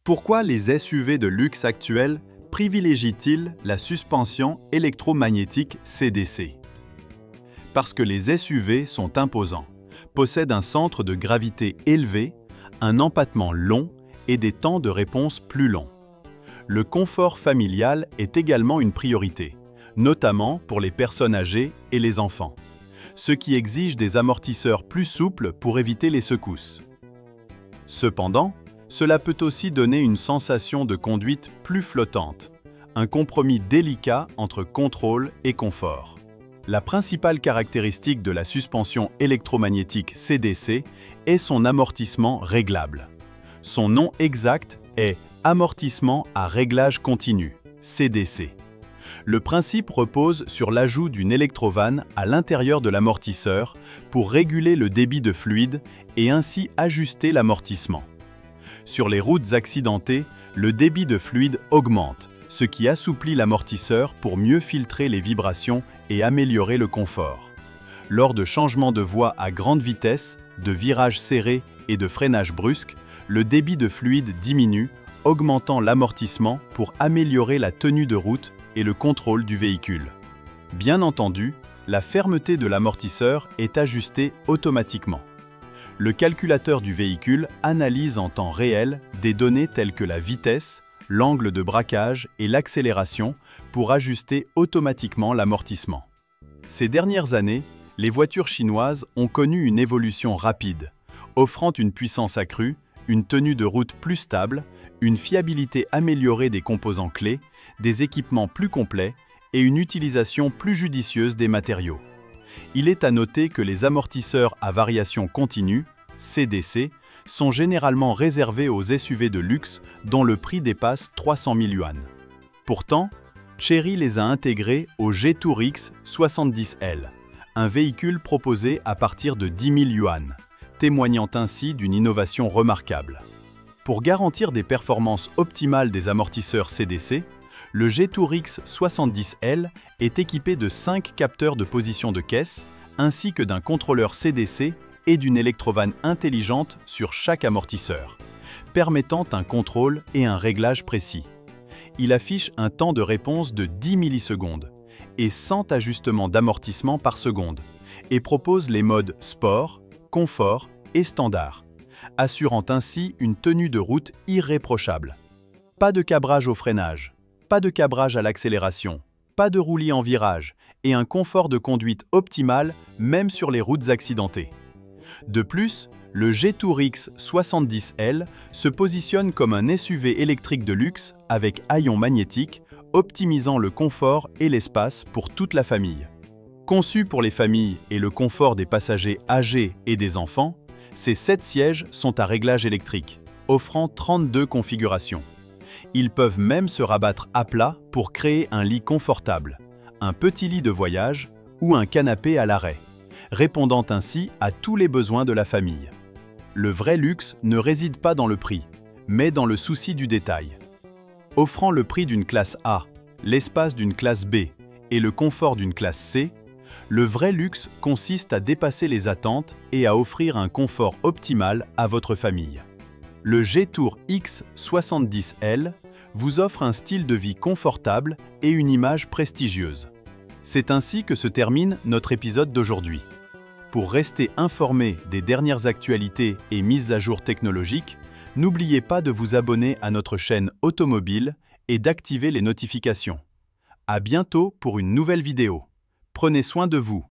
Pourquoi les SUV de luxe actuels privilégient-ils la suspension électromagnétique CDC? Parce que les SUV sont imposants, possèdent un centre de gravité élevé, un empattement long et des temps de réponse plus longs. Le confort familial est également une priorité, notamment pour les personnes âgées et les enfants, ce qui exige des amortisseurs plus souples pour éviter les secousses. Cependant, cela peut aussi donner une sensation de conduite plus flottante, un compromis délicat entre contrôle et confort. La principale caractéristique de la suspension électromagnétique CDC est son amortissement réglable. Son nom exact est amortissement à réglage continu, CDC. Le principe repose sur l'ajout d'une électrovanne à l'intérieur de l'amortisseur pour réguler le débit de fluide et ainsi ajuster l'amortissement. Sur les routes accidentées, le débit de fluide augmente, ce qui assouplit l'amortisseur pour mieux filtrer les vibrations et améliorer le confort. Lors de changements de voie à grande vitesse, de virages serrés et de freinage brusque, le débit de fluide diminue, augmentant l'amortissement pour améliorer la tenue de route et le contrôle du véhicule. Bien entendu, la fermeté de l'amortisseur est ajustée automatiquement. Le calculateur du véhicule analyse en temps réel des données telles que la vitesse, l'angle de braquage et l'accélération pour ajuster automatiquement l'amortissement. Ces dernières années, les voitures chinoises ont connu une évolution rapide, offrant une puissance accrue, une tenue de route plus stable, une fiabilité améliorée des composants clés, des équipements plus complets et une utilisation plus judicieuse des matériaux. Il est à noter que les amortisseurs à variation continue, CDC, sont généralement réservés aux SUV de luxe dont le prix dépasse 300 000 yuan. Pourtant, Chery les a intégrés au G-Tour X 70L, un véhicule proposé à partir de 10 000 yuan, témoignant ainsi d'une innovation remarquable. Pour garantir des performances optimales des amortisseurs CDC, le G-Tour X 70L est équipé de 5 capteurs de position de caisse, ainsi que d'un contrôleur CDC et d'une électrovanne intelligente sur chaque amortisseur, permettant un contrôle et un réglage précis. Il affiche un temps de réponse de 10 millisecondes et 100 ajustements d'amortissement par seconde et propose les modes Sport, Confort et Standard, assurant ainsi une tenue de route irréprochable. Pas de cabrage au freinage, pas de cabrage à l'accélération, pas de roulis en virage et un confort de conduite optimal même sur les routes accidentées. De plus, le G-Tour X 70L se positionne comme un SUV électrique de luxe avec haillons magnétiques, optimisant le confort et l'espace pour toute la famille. Conçu pour les familles et le confort des passagers âgés et des enfants, ces 7 sièges sont à réglage électrique, offrant 32 configurations. Ils peuvent même se rabattre à plat pour créer un lit confortable, un petit lit de voyage ou un canapé à l'arrêt, répondant ainsi à tous les besoins de la famille. Le vrai luxe ne réside pas dans le prix, mais dans le souci du détail. Offrant le prix d'une classe A, l'espace d'une classe B et le confort d'une classe C, le vrai luxe consiste à dépasser les attentes et à offrir un confort optimal à votre famille. Le G-Tour X 70L vous offre un style de vie confortable et une image prestigieuse. C'est ainsi que se termine notre épisode d'aujourd'hui. Pour rester informé des dernières actualités et mises à jour technologiques, n'oubliez pas de vous abonner à notre chaîne automobile et d'activer les notifications. À bientôt pour une nouvelle vidéo. Prenez soin de vous.